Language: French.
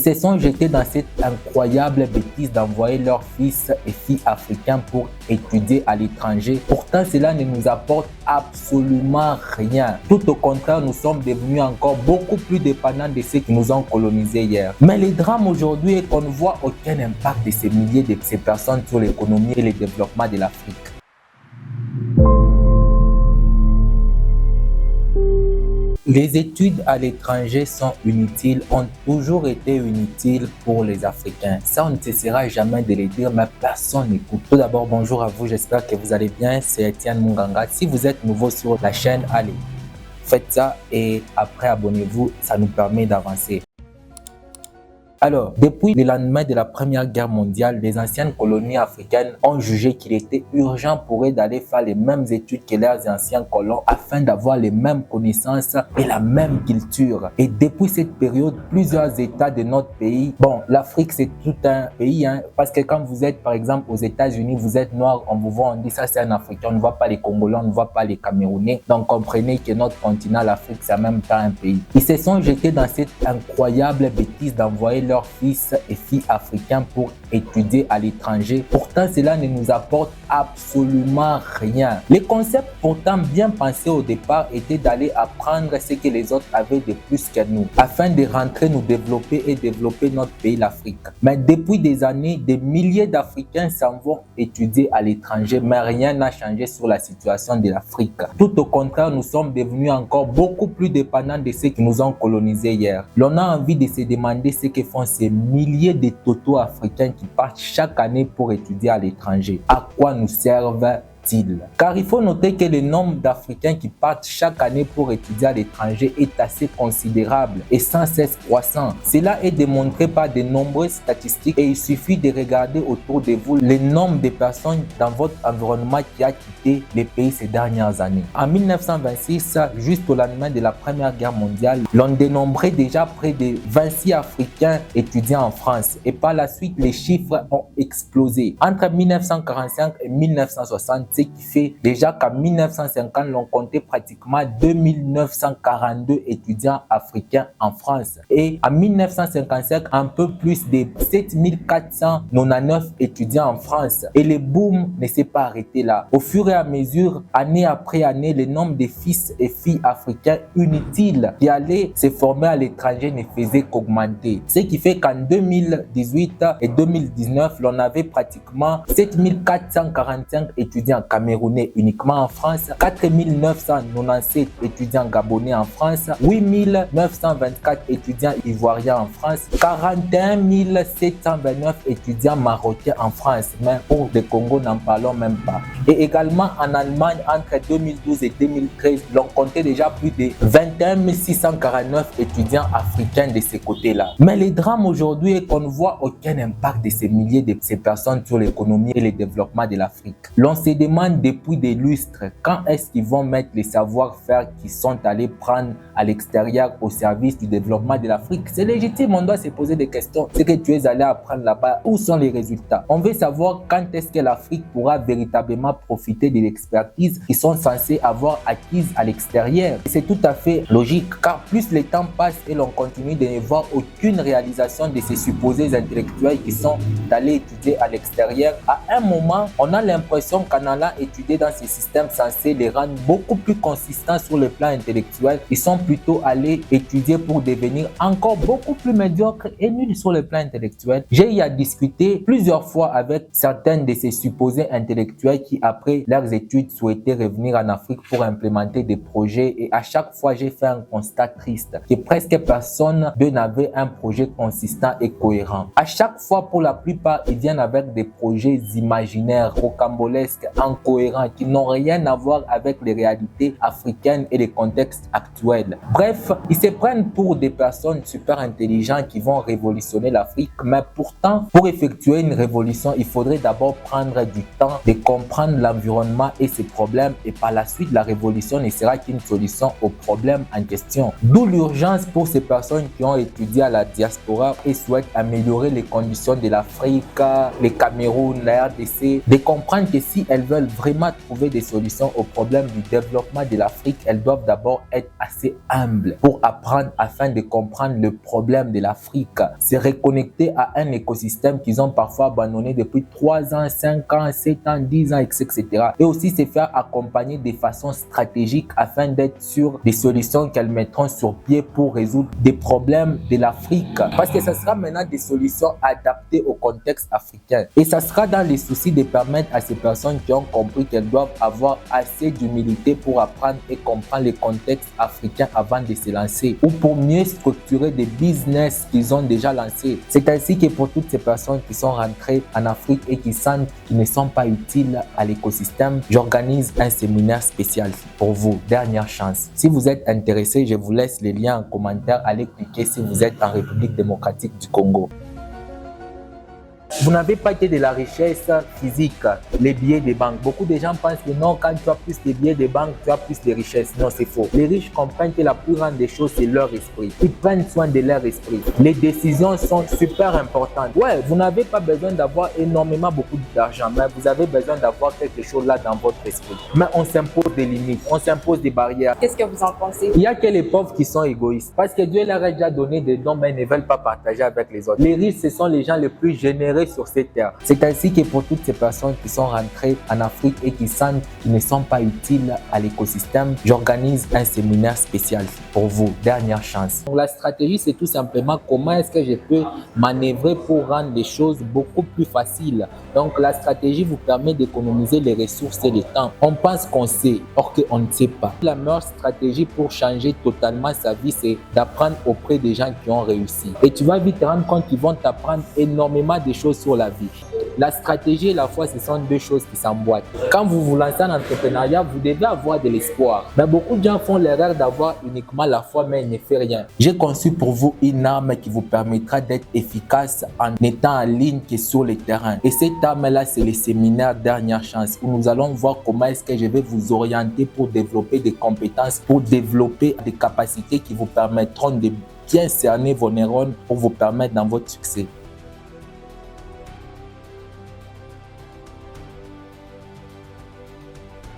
se sont jetés dans cette incroyable bêtise d'envoyer leurs fils et filles africains pour étudier à l'étranger. Pourtant, cela ne nous apporte absolument rien. Tout au contraire, nous sommes devenus encore beaucoup plus dépendants de ceux qui nous ont colonisés hier. Mais le drame aujourd'hui est qu'on ne voit aucun impact de ces milliers de ces personnes sur l'économie et le développement de l'Afrique. Les études à l'étranger sont inutiles, ont toujours été inutiles pour les Africains. Ça, on ne cessera jamais de le dire, mais personne n'écoute. Tout d'abord, bonjour à vous, j'espère que vous allez bien. C'est Etienne Munganga. Si vous êtes nouveau sur la chaîne, allez, faites ça et après abonnez-vous, ça nous permet d'avancer. Alors, depuis le lendemain de la Première Guerre mondiale, les anciennes colonies africaines ont jugé qu'il était urgent pour eux d'aller faire les mêmes études que leurs anciens colons afin d'avoir les mêmes connaissances et la même culture. Et depuis cette période, plusieurs États de notre pays, bon, l'Afrique c'est tout un pays, parce que quand vous êtes par exemple aux États-Unis, vous êtes noir, on vous voit, on dit ça c'est un Africain, on ne voit pas les Congolais, on ne voit pas les Camerounais. Donc comprenez que notre continent, l'Afrique, c'est en même temps un pays. Ils se sont jetés dans cette incroyable bêtise d'envoyer leurs fils et filles africains pour étudier à l'étranger. Pourtant, cela ne nous apporte absolument rien. Le concept pourtant bien pensé au départ était d'aller apprendre ce que les autres avaient de plus que nous, afin de rentrer nous développer et développer notre pays, l'Afrique. Mais depuis des années, des milliers d'Africains s'en vont étudier à l'étranger, mais rien n'a changé sur la situation de l'Afrique. Tout au contraire, nous sommes devenus encore beaucoup plus dépendants de ceux qui nous ont colonisés hier. L'on a envie de se demander ce que font ces milliers de totos africains qui partent chaque année pour étudier à l'étranger. À quoi nous servent-ils? Car il faut noter que le nombre d'Africains qui partent chaque année pour étudier à l'étranger est assez considérable et sans cesse croissant. Cela est démontré par de nombreuses statistiques et il suffit de regarder autour de vous le nombre de personnes dans votre environnement qui a quitté le pays ces dernières années. En 1926, juste au lendemain de la Première Guerre mondiale, l'on dénombrait déjà près de 26 Africains étudiants en France et par la suite les chiffres ont explosé. Entre 1945 et 1960, ce qui fait déjà qu'en 1950, l'on comptait pratiquement 2942 étudiants africains en France. Et en 1955, un peu plus de 7499 étudiants en France. Et le boom ne s'est pas arrêté là. Au fur et à mesure, année après année, le nombre de fils et filles africains inutiles qui allaient se former à l'étranger ne faisait qu'augmenter. Ce qui fait qu'en 2018 et 2019, l'on avait pratiquement 7445 étudiants camerounais uniquement en France, 4997 étudiants gabonais en France, 8924 étudiants ivoiriens en France, 41 729 étudiants marocains en France, mais pour le Congo, n'en parlons même pas. Et également en Allemagne, entre 2012 et 2013, l'on comptait déjà plus de 21 649 étudiants africains de ces côtés-là. Mais le drame aujourd'hui est qu'on ne voit aucun impact de ces milliers de ces personnes sur l'économie et le développement de l'Afrique. L'on se demande depuis des lustres quand est-ce qu'ils vont mettre les savoir-faire qu'ils sont allés prendre à l'extérieur au service du développement de l'Afrique. C'est légitime, on doit se poser des questions. Ce que tu es allé apprendre là-bas, où sont les résultats? On veut savoir quand est-ce que l'Afrique pourra véritablement profiter de l'expertise qu'ils sont censés avoir acquise à l'extérieur. C'est tout à fait logique car plus le temps passe et l'on continue de ne voir aucune réalisation de ces supposés intellectuels qui sont allés étudier à l'extérieur, à un moment, on a l'impression qu'en allant étudier dans ces systèmes censés les rendre beaucoup plus consistants sur le plan intellectuel, ils sont plutôt allés étudier pour devenir encore beaucoup plus médiocres et nuls sur le plan intellectuel. J'ai eu à discuter plusieurs fois avec certains de ces supposés intellectuels qui, après leurs études, souhaitaient revenir en Afrique pour implémenter des projets et à chaque fois, j'ai fait un constat triste que presque personne d'eux n'avait un projet consistant et cohérent. À chaque fois, pour la plupart, ils viennent avec des projets imaginaires, rocambolesques, incohérents, qui n'ont rien à voir avec les réalités africaines et les contextes actuels. Bref, ils se prennent pour des personnes super intelligentes qui vont révolutionner l'Afrique, mais pourtant, pour effectuer une révolution, il faudrait d'abord prendre du temps de comprendre l'environnement et ses problèmes, et par la suite, la révolution ne sera qu'une solution aux problèmes en question. D'où l'urgence pour ces personnes qui ont étudié à la diaspora et souhaitent améliorer les conditions de l'Afrique, le Cameroun, la RDC, de comprendre que si elles veulent veulent vraiment trouver des solutions aux problèmes du développement de l'Afrique, elles doivent d'abord être assez humbles pour apprendre afin de comprendre le problème de l'Afrique. Se reconnecter à un écosystème qu'ils ont parfois abandonné depuis 3 ans, 5 ans, 7 ans, 10 ans, etc. Et aussi se faire accompagner de façon stratégique afin d'être sur des solutions qu'elles mettront sur pied pour résoudre des problèmes de l'Afrique. Parce que ça sera maintenant des solutions adaptées au contexte africain. Et ça sera dans les soucis de permettre à ces personnes qui ont compris qu'elles doivent avoir assez d'humilité pour apprendre et comprendre le contexte africain avant de se lancer ou pour mieux structurer des business qu'ils ont déjà lancés. C'est ainsi que pour toutes ces personnes qui sont rentrées en Afrique et qui sentent qu'ils ne sont pas utiles à l'écosystème, j'organise un séminaire spécial pour vous. Dernière chance. Si vous êtes intéressé, je vous laisse les liens en commentaire. Allez cliquer si vous êtes en République démocratique du Congo. Vous n'avez pas que de la richesse physique, les billets de banque. Beaucoup de gens pensent que non, quand tu as plus de billets de banque, tu as plus de richesse. Non, c'est faux. Les riches comprennent que la plus grande des choses, c'est leur esprit. Ils prennent soin de leur esprit. Les décisions sont super importantes. Ouais, vous n'avez pas besoin d'avoir énormément beaucoup d'argent, mais vous avez besoin d'avoir quelque chose là dans votre esprit. Mais on s'impose des limites, on s'impose des barrières. Qu'est-ce que vous en pensez? Il y a que les pauvres qui sont égoïstes. Parce que Dieu leur a déjà donné des dons, mais ils ne veulent pas partager avec les autres. Les riches, ce sont les gens les plus généreux sur cette terre. C'est ainsi que pour toutes ces personnes qui sont rentrées en Afrique et qui sentent qu'ils ne sont pas utiles à l'écosystème, j'organise un séminaire spécial pour vous. Dernière chance. Donc, la stratégie, c'est tout simplement comment est-ce que je peux manœuvrer pour rendre les choses beaucoup plus faciles. Donc, la stratégie vous permet d'économiser les ressources et le temps. On pense qu'on sait, or qu'on ne sait pas. La meilleure stratégie pour changer totalement sa vie, c'est d'apprendre auprès des gens qui ont réussi. Et tu vas vite te rendre compte qu'ils vont t'apprendre énormément de choses sur la vie. La stratégie et la foi, ce sont deux choses qui s'emboîtent. Quand vous vous lancez en entrepreneuriat, vous devez avoir de l'espoir. Mais beaucoup de gens font l'erreur d'avoir uniquement la foi, mais ils ne font rien. J'ai conçu pour vous une arme qui vous permettra d'être efficace en étant en ligne que sur le terrain. Et cette arme-là, c'est le séminaire Dernière Chance, où nous allons voir comment est-ce que je vais vous orienter pour développer des compétences, pour développer des capacités qui vous permettront de bien cerner vos neurones pour vous permettre dans votre succès.